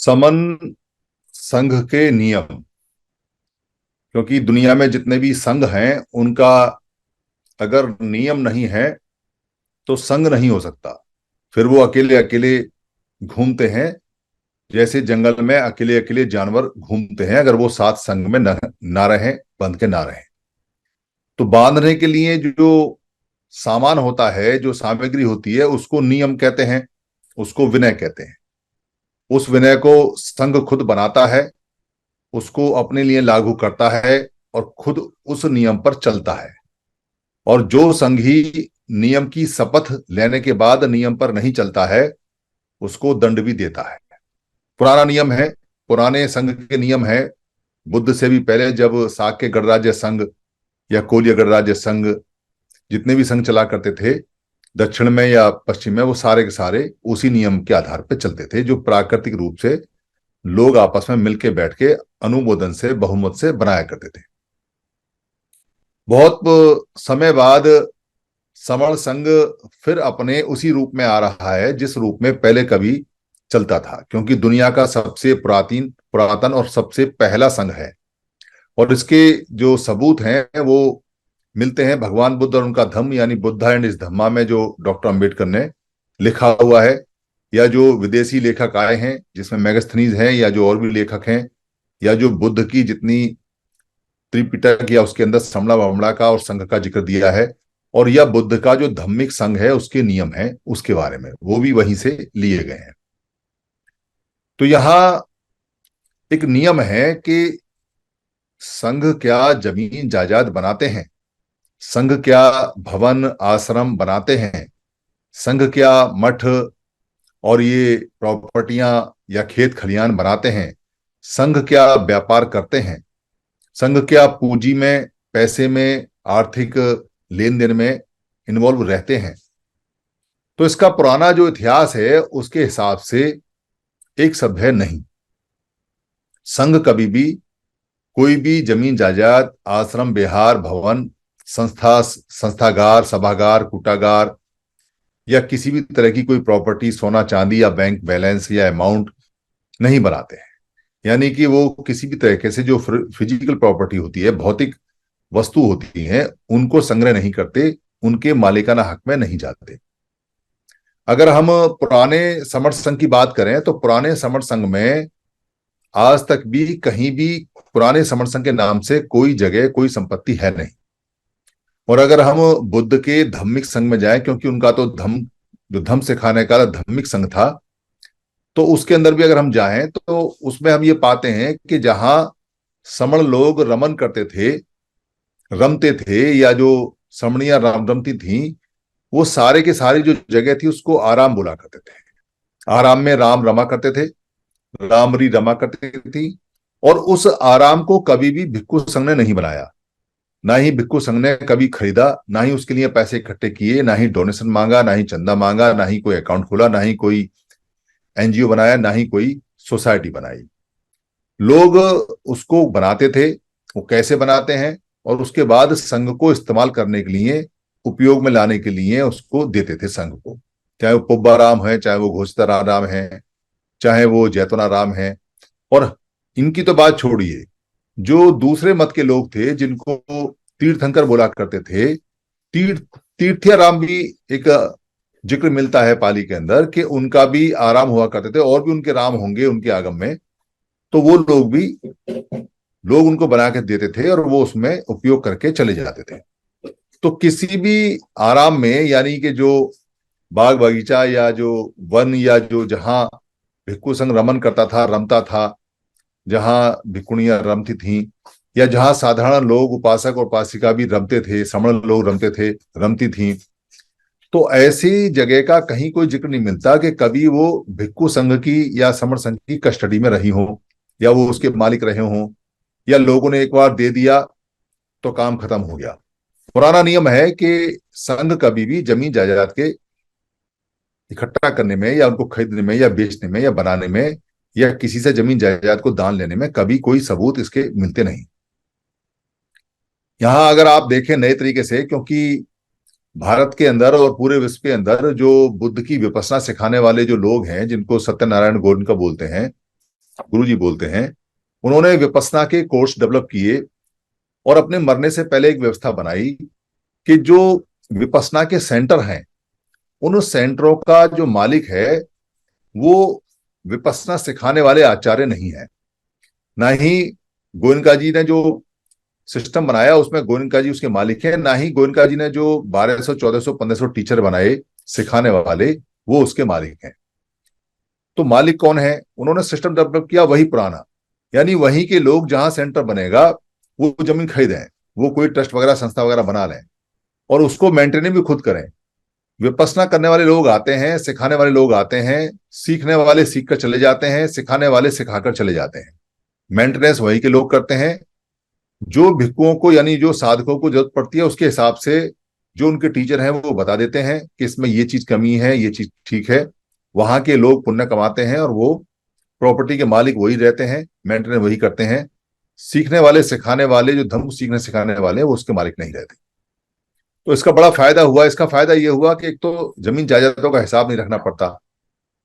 समन संघ के नियम। क्योंकि दुनिया में जितने भी संघ हैं उनका अगर नियम नहीं है तो संघ नहीं हो सकता। फिर वो अकेले अकेले घूमते हैं, जैसे जंगल में अकेले अकेले जानवर घूमते हैं, अगर वो साथ संघ में ना रहें, बंध के ना रहें। तो बांधने के लिए जो सामान होता है, जो सामग्री होती है, उसको नियम कहते हैं, उसको विनय कहते हैं। उस विनय को संघ खुद बनाता है, उसको अपने लिए लागू करता है और खुद उस नियम पर चलता है। और जो संघी नियम की शपथ लेने के बाद नियम पर नहीं चलता है, उसको दंड भी देता है। पुराना नियम है, पुराने संघ के नियम है। बुद्ध से भी पहले जब शाक्य गणराज्य संघ या कोलिय गणराज्य संघ, जितने भी संघ चला करते थे दक्षिण में या पश्चिम में, वो सारे के सारे उसी नियम के आधार पर चलते थे, जो प्राकृतिक रूप से लोग आपस में मिलके बैठ के अनुमोदन से, बहुमत से बनाया करते थे। बहुत समय बाद सवर्ण संघ फिर अपने उसी रूप में आ रहा है जिस रूप में पहले कभी चलता था, क्योंकि दुनिया का सबसे पुरातन और सबसे पहला संघ है। और इसके जो सबूत हैं वो मिलते हैं भगवान बुद्ध और उनका धम्म, यानी बुद्धा एंड इस धम्मा में, जो डॉक्टर अंबेडकर ने लिखा हुआ है, या जो विदेशी लेखक आए हैं जिसमें मैगस्थनीज हैं, या जो और भी लेखक हैं, या जो बुद्ध की जितनी त्रिपिटक या उसके अंदर समणा वमणा का और संघ का जिक्र दिया है, और यह बुद्ध का जो धम्मिक संघ है उसके नियम है, उसके बारे में वो भी वहीं से लिए गए हैं। तो यहां एक नियम है कि संघ क्या जमीन जायदाद बनाते हैं, संघ क्या भवन आश्रम बनाते हैं, संघ क्या मठ और ये प्रॉपर्टियां या खेत खलियान बनाते हैं, संघ क्या व्यापार करते हैं, संघ क्या पूंजी में, पैसे में, आर्थिक लेन देन में इन्वॉल्व रहते हैं। तो इसका पुराना जो इतिहास है उसके हिसाब से एक शब्द है नहीं। संघ कभी भी कोई भी जमीन जायदाद, आश्रम, विहार, भवन, संस्थागार, सभागार, कूटागार या किसी भी तरह की कोई प्रॉपर्टी, सोना चांदी या बैंक बैलेंस या अमाउंट नहीं बनाते हैं। यानी कि वो किसी भी तरीके से जो फिजिकल प्रॉपर्टी होती है, भौतिक वस्तु होती हैं, उनको संग्रह नहीं करते, उनके मालिकाना हक में नहीं जाते। अगर हम पुराने समर्थ संघ की बात करें तो पुराने समर्थ संघ में आज तक भी कहीं भी पुराने समर्थ संघ के नाम से कोई जगह, कोई संपत्ति है नहीं। और अगर हम बुद्ध के धम्मिक संघ में जाएं, क्योंकि उनका तो जो धम्म सिखाने का धम्मिक संघ था, तो उसके अंदर भी अगर हम जाएं तो उसमें हम ये पाते हैं कि जहां समण लोग रमन करते थे, रमते थे, या जो समणियां रमती थी, वो सारे के सारी जो जगह थी उसको आराम बोला करते थे। आराम में राम रमा करते थे, रामरी रमा करती थी। और उस आराम को कभी भी भिक्खु संघ ने नहीं बनाया, ना ही भिक्खु संघ ने कभी खरीदा, ना ही उसके लिए पैसे इकट्ठे किए, ना ही डोनेशन मांगा, ना ही चंदा मांगा, ना ही कोई अकाउंट खोला, ना ही कोई एनजीओ बनाया, ना ही कोई सोसाइटी बनाई। लोग उसको बनाते थे। वो कैसे बनाते हैं, और उसके बाद संघ को इस्तेमाल करने के लिए, उपयोग में लाने के लिए उसको देते थे संघ को। चाहे वो पुब्बाराम है, चाहे वो घोषताराम है, चाहे वो जैतुनाराम है। और इनकी तो बात छोड़िए, जो दूसरे मत के लोग थे जिनको तीर्थंकर बोला करते थे, तीर्थिया राम भी एक जिक्र मिलता है पाली के अंदर कि उनका भी आराम हुआ करते थे, और भी उनके राम होंगे उनके आगम में। तो वो लोग भी, लोग उनको बना के देते थे और वो उसमें उपयोग करके चले जाते थे। तो किसी भी आराम में, यानी कि जो बाग बगीचा या जो वन, या जो जहां भिक्खु संघ रमन करता था, रमता था, जहां भिक्खुणियां रमती थीं, या जहां साधारण लोग, उपासक और उपासिका भी रमते थे, समण लोग रमते थे, रमती थीं, तो ऐसी जगह का कहीं कोई जिक्र नहीं मिलता कि कभी वो भिक्खु संघ की या समण संघ की कस्टडी में रही हो, या वो उसके मालिक रहे हों, या लोगों ने एक बार दे दिया तो काम खत्म हो गया। पुराना नियम है कि संघ कभी भी जमीन जायदाद के इकट्ठा करने में, या उनको खरीदने में, या बेचने में, या बनाने में, या किसी से जमीन जायदाद को दान लेने में कभी कोई सबूत इसके मिलते नहीं। यहां अगर आप देखें नए तरीके से, क्योंकि भारत के अंदर और पूरे विश्व के अंदर जो बुद्ध की विपස්සना सिखाने वाले जो लोग हैं, जिनको सत्यनारायण गोयनका बोलते हैं, गुरुजी बोलते हैं, उन्होंने विपश्यना के कोर्स डेवलप किए और अपने मरने से पहले एक व्यवस्था बनाई कि जो विपश्यना के सेंटर हैं, उन सेंटरों का जो मालिक है वो विपश्यना सिखाने वाले आचार्य नहीं है। ना ही गोयनका जी ने जो सिस्टम बनाया उसमें गोयनका जी उसके मालिक हैं, ना ही गोयनका जी ने जो 1200 1400 1500 टीचर बनाए सिखाने वाले, वो उसके मालिक हैं। तो मालिक कौन है? उन्होंने सिस्टम डेवलप किया वही पुराना, यानी वहीं के लोग जहां सेंटर बनेगा वो जमीन खरीदें, वो कोई ट्रस्ट वगैरह संस्था वगैरह बना लें और उसको मेंटेन भी खुद करें। विपස්සना करने वाले लोग आते हैं, सिखाने वाले लोग आते हैं, सीखने वाले सीख कर चले जाते हैं, सिखाने वाले सिखाकर चले जाते हैं। मेंटेनेंस वही के लोग करते हैं। जो भिक्षुओं को यानी जो साधकों को जरूरत पड़ती है उसके हिसाब से जो उनके टीचर हैं वो बता देते हैं कि इसमें ये चीज कमी है, ये चीज ठीक है। वहां के लोग पुण्य कमाते हैं और वो प्रॉपर्टी के मालिक वही रहते हैं, मेंटेनेंस वही करते हैं। सीखने वाले सिखाने वाले जो धर्म सीखने सिखाने वाले हैं वो उसके मालिक नहीं रहते। तो इसका बड़ा फायदा हुआ। इसका फायदा ये हुआ कि एक तो जमीन जायदादों का हिसाब नहीं रखना पड़ता,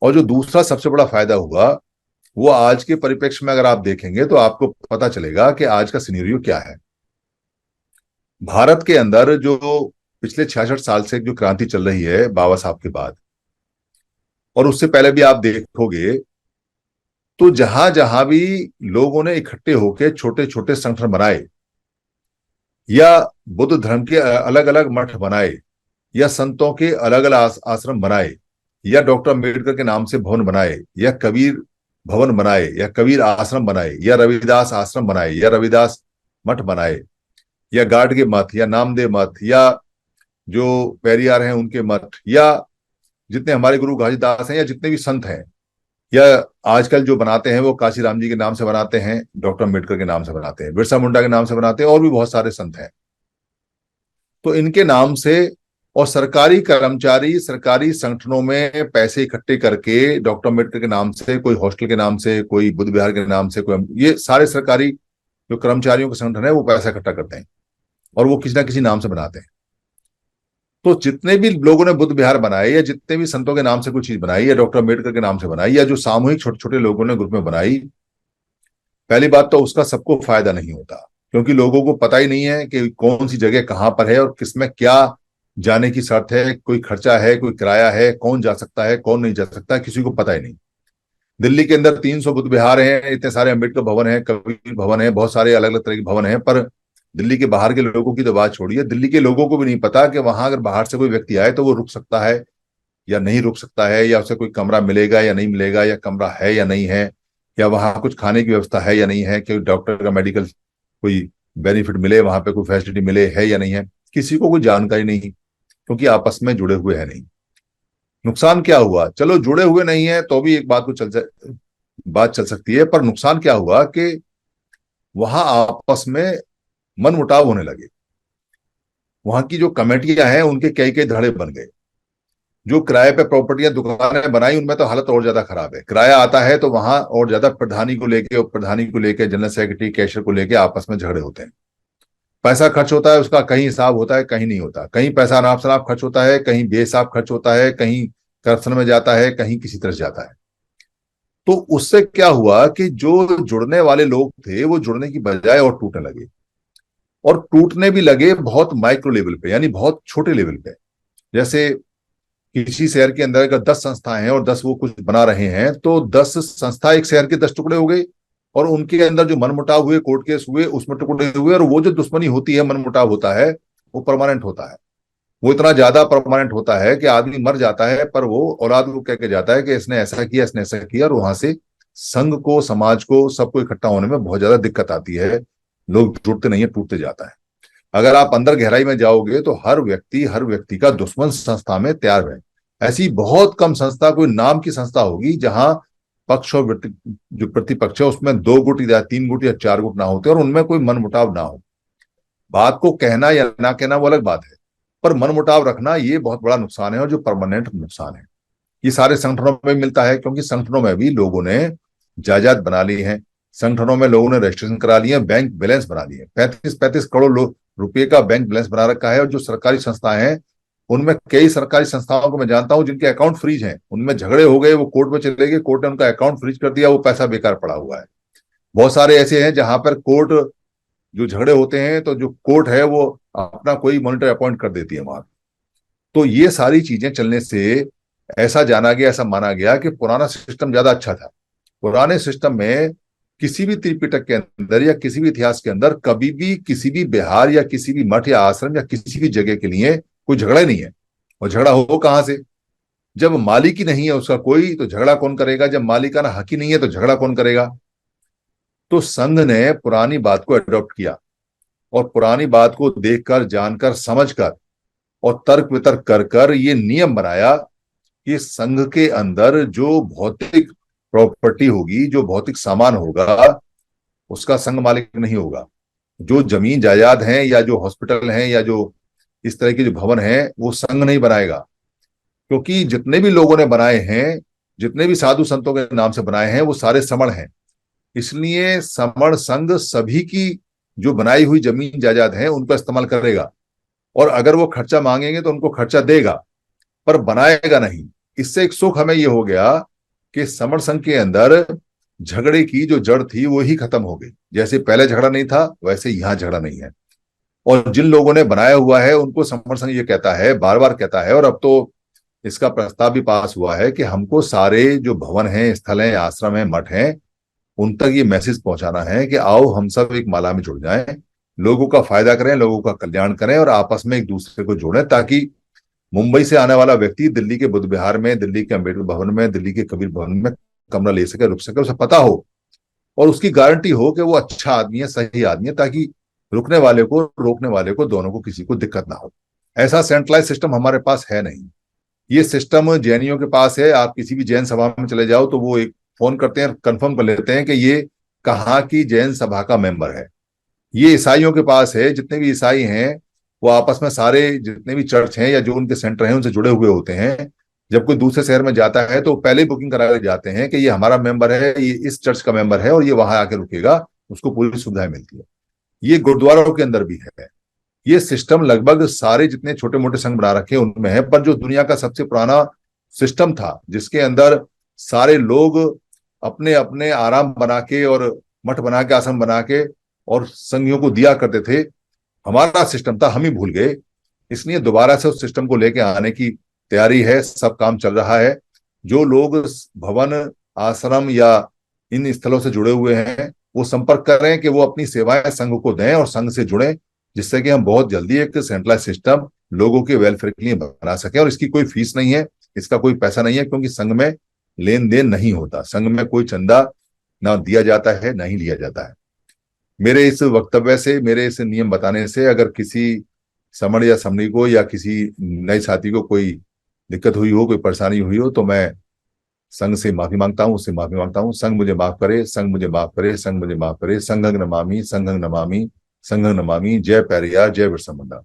और जो दूसरा सबसे बड़ा फायदा हुआ वो आज के परिप्रेक्ष्य में अगर आप देखेंगे तो आपको पता चलेगा कि आज का सिनेरियो क्या है। भारत के अंदर जो पिछले 66 साल से जो क्रांति चल रही है बाबा साहब के बाद, और उससे पहले भी आप देखोगे तो जहां जहां भी लोगों ने इकट्ठे होकर छोटे छोटे संगठन बनाए, या बुद्ध धर्म के अलग अलग मठ बनाए, या संतों के अलग अलग आश्रम बनाए, या डॉक्टर अम्बेडकर के नाम से भवन बनाए, या कबीर भवन बनाए, या कबीर आश्रम बनाए, या रविदास आश्रम बनाए, या रविदास मठ बनाए, या गार्ड के मठ, या नामदेव मठ, या जो पेरियार हैं उनके मठ, या जितने हमारे गुरु घासीदास हैं, या जितने भी संत हैं, या आजकल जो बनाते हैं वो काशी राम जी के नाम से बनाते हैं, डॉक्टर अम्बेडकर के नाम से बनाते हैं, बिरसा मुंडा के नाम से बनाते हैं, और भी बहुत सारे संत हैं। तो इनके नाम से और सरकारी कर्मचारी सरकारी संगठनों में पैसे इकट्ठे करके डॉक्टर अम्बेडकर के नाम से, कोई हॉस्टल के नाम से, कोई बुद्ध विहार के नाम से, कोई, ये सारे सरकारी जो कर्मचारियों के संगठन है वो पैसा इकट्ठा करते हैं और वो किसी ना किसी नाम से बनाते हैं। तो जितने भी लोगों ने बुद्ध विहार बनाए, या जितने भी संतों के नाम से कोई चीज बनाई, या डॉक्टर अम्बेडकर के नाम से बनाई, या जो सामूहिक छोटे छोटे लोगों ने ग्रुप में बनाई, पहली बात तो उसका सबको फायदा नहीं होता, क्योंकि लोगों को पता ही नहीं है कि कौन सी जगह कहाँ पर है और किसमें क्या जाने की शर्त है, कोई खर्चा है, कोई किराया है, कौन जा सकता है, कौन नहीं जा सकता, किसी को पता ही नहीं। दिल्ली के अंदर 300 बुद्ध विहार हैं, इतने सारे अम्बेडकर भवन है, कबीर भवन है, बहुत सारे अलग अलग तरह के भवन हैं, पर दिल्ली के बाहर के लोगों की तो बात छोड़िए, दिल्ली के लोगों को भी नहीं पता कि वहां अगर बाहर से कोई व्यक्ति आए तो वो रुक सकता है या नहीं रुक सकता है, या उसे कोई कमरा मिलेगा या नहीं मिलेगा, या कमरा है या नहीं है, या वहां कुछ खाने की व्यवस्था है या नहीं है, कि डॉक्टर का मेडिकल कोई बेनिफिट मिले, वहां पे कोई फैसिलिटी मिले है या नहीं है, किसी को कोई जानकारी नहीं, क्योंकि आपस में जुड़े हुए है नहीं। नुकसान क्या हुआ? चलो जुड़े हुए नहीं है तो भी एक बात चल सकती है, पर नुकसान क्या हुआ कि वहां आपस में मनमुटाव होने लगे। वहां की जो कमेटियां हैं उनके कई कई धड़े बन गए। जो किराए पे प्रॉपर्टियां दुकानें बनाई उनमें तो हालत और ज्यादा खराब है। किराया आता है तो वहां और ज्यादा प्रधानी को लेके, और प्रधानी को लेके जनरल सेक्रेटरी कैशियर को लेके आपस में झगड़े होते हैं। पैसा खर्च होता है, उसका कहीं हिसाब होता है, कहीं नहीं होता, कहीं पैसा अनाप शनाप खर्च होता है, कहीं बेहिसाब खर्च होता है, कहीं करप्शन में जाता है, कहीं किसी तरह जाता है। तो उससे क्या हुआ कि जो जुड़ने वाले लोग थे वो जुड़ने की बजाय और टूटने लगे, और टूटने भी लगे बहुत माइक्रो लेवल पे, यानी बहुत छोटे लेवल पे। जैसे किसी शहर के अंदर अगर 10 संस्थाएं हैं और 10 वो कुछ बना रहे हैं, तो 10 संस्था एक शहर के 10 टुकड़े हो गए, और उनके अंदर जो मनमुटाव हुए, कोर्ट केस हुए, उसमें टुकड़े हुए, और वो जो दुश्मनी होती है, मनमुटाव होता है, वो परमानेंट होता है। वो इतना ज्यादा परमानेंट होता है कि आदमी मर जाता है पर वो औलाद को कह के जाता है कि इसने ऐसा किया, इसने ऐसा किया, और वहां से संघ को, समाज को, सबको इकट्ठा होने में बहुत ज्यादा दिक्कत आती है। लोग जुड़ते नहीं है, टूटते जाता है। अगर आप अंदर गहराई में जाओगे तो हर व्यक्ति का दुश्मन संस्था में तैयार है। ऐसी बहुत कम संस्था, कोई नाम की संस्था होगी जहां पक्ष और जो प्रतिपक्ष है उसमें 2 गुट या 3 गुट या 4 गुट ना होते और उनमें कोई मनमुटाव ना हो। बात को कहना या ना कहना वो अलग बात है, पर मनमुटाव रखना ये बहुत बड़ा नुकसान है, और जो परमानेंट नुकसान है ये सारे संगठनों में मिलता है, क्योंकि संगठनों में भी लोगों ने जायदाद बना ली है, संगठनों में लोगों ने रजिस्ट्रेशन करा लिए, बैंक बैलेंस बना लिए, 35-35 करोड़ रुपए का बैंक बैलेंस बना रखा है। और जो सरकारी संस्थाएं हैं उनमें कई सरकारी संस्थाओं को मैं जानता हूं जिनके अकाउंट फ्रीज हैं, उनमें झगड़े हो गए, वो कोर्ट में चले गए, कोर्ट ने उनका अकाउंट फ्रीज कर दिया, वो पैसा बेकार पड़ा हुआ है। बहुत सारे ऐसे हैं जहां पर कोर्ट, जो झगड़े होते हैं तो जो कोर्ट है वो अपना कोई मॉनिटर अपॉइंट कर देती है वहां। तो ये सारी चीजें चलने से ऐसा जाना गया, ऐसा माना गया कि पुराना सिस्टम ज्यादा अच्छा था। पुराने सिस्टम में किसी भी त्रिपिटक के अंदर या किसी भी इतिहास के अंदर कभी भी किसी भी बिहार या किसी भी मठ या आश्रम या किसी भी जगह के लिए कोई झगड़ा ही नहीं है। और झगड़ा हो कहां से? जब मालिक ही नहीं है उसका कोई, तो झगड़ा कौन करेगा? जब मालिकाना हक ही नहीं है तो झगड़ा कौन करेगा? तो संघ ने पुरानी बात को अडॉप्ट किया और पुरानी बात को देखकर, जानकर, समझकर और तर्क वितर्क कर कर ये नियम बनाया कि संघ के अंदर जो भौतिक प्रॉपर्टी होगी, जो भौतिक सामान होगा, उसका संघ मालिक नहीं होगा। जो जमीन जायदाद हैं या जो हॉस्पिटल हैं या जो इस तरह के जो भवन हैं, वो संघ नहीं बनाएगा। क्योंकि जितने भी लोगों ने बनाए हैं, जितने भी साधु संतों के नाम से बनाए हैं, वो सारे समण हैं। इसलिए समण संघ सभी की जो बनाई हुई जमीन जायदाद है उनका इस्तेमाल करेगा, और अगर वो खर्चा मांगेंगे तो उनको खर्चा देगा, पर बनाएगा नहीं। इससे एक सुख हमें ये हो गया कि समर संघ के अंदर झगड़े की जो जड़ थी वो ही खत्म हो गई। जैसे पहले झगड़ा नहीं था, वैसे यहां झगड़ा नहीं है। और जिन लोगों ने बनाया हुआ है उनको समर संघ ये कहता है, बार बार कहता है, और अब तो इसका प्रस्ताव भी पास हुआ है कि हमको सारे जो भवन हैं, स्थल हैं, आश्रम हैं, मठ हैं, उन तक ये मैसेज पहुंचाना है कि आओ हम सब एक माला में जुड़ जाएं, लोगों का फायदा करें, लोगों का कल्याण करें और आपस में एक दूसरे को जोड़ें, ताकि मुंबई से आने वाला व्यक्ति दिल्ली के बुद्ध विहार में, दिल्ली के अम्बेडकर भवन में, दिल्ली के कबीर भवन में कमरा ले सके, रुक सके, उसे पता हो और उसकी गारंटी हो कि वो अच्छा आदमी है, सही आदमी है, ताकि रुकने वाले को, रोकने वाले को, दोनों को किसी को दिक्कत ना हो। ऐसा सेंट्रलाइज सिस्टम हमारे पास है नहीं। ये सिस्टम जैनियों के पास है। आप किसी भी जैन सभा में चले जाओ तो वो एक फोन करते हैं, कंफर्म कर लेते हैं कि ये कहाँ की जैन सभा का मेंबर है। ये ईसाइयों के पास है। जितने भी ईसाई हैं वो आपस में सारे जितने भी चर्च हैं या जो उनके सेंटर हैं उनसे जुड़े हुए होते हैं। जब कोई दूसरे शहर में जाता है तो पहले ही बुकिंग करा के जाते हैं कि ये हमारा मेंबर है, ये इस चर्च का मेंबर है और ये वहां आके रुकेगा, उसको पूरी सुविधाएं मिलती है। ये गुरुद्वारों के अंदर भी है। ये सिस्टम लगभग सारे जितने छोटे मोटे संघ बना रखे हैं उनमें है। पर जो दुनिया का सबसे पुराना सिस्टम था, जिसके अंदर सारे लोग अपने अपने आराम बना के और मठ बना के, आश्रम बना के और संघियों को दिया करते थे, हमारा सिस्टम था, हम ही भूल गए। इसलिए दोबारा से उस सिस्टम को लेके आने की तैयारी है, सब काम चल रहा है। जो लोग भवन, आश्रम या इन स्थलों से जुड़े हुए हैं वो संपर्क कर रहे हैं कि वो अपनी सेवाएं संघ को दें और संघ से जुड़ें, जिससे कि हम बहुत जल्दी एक सेंट्रलाइज सिस्टम लोगों के वेलफेयर के लिए बना सकें। और इसकी कोई फीस नहीं है, इसका कोई पैसा नहीं है, क्योंकि संघ में लेन देन नहीं होता। संघ में कोई चंदा ना दिया जाता है, ना ही लिया जाता है। मेरे इस वक्तव्य से, मेरे इस नियम बताने से अगर किसी समण या समणी को या किसी नए साथी को कोई दिक्कत हुई हो, कोई परेशानी हुई हो, तो मैं संघ से माफी मांगता हूँ, उससे माफी मांगता हूँ। संघ मुझे माफ करे, संघ मुझे माफ करे, संघ मुझे माफ करे। संघं नमामि, संघं नमामि, संघं नमामि। जय पेरियार, जय बिरसा मुंडा।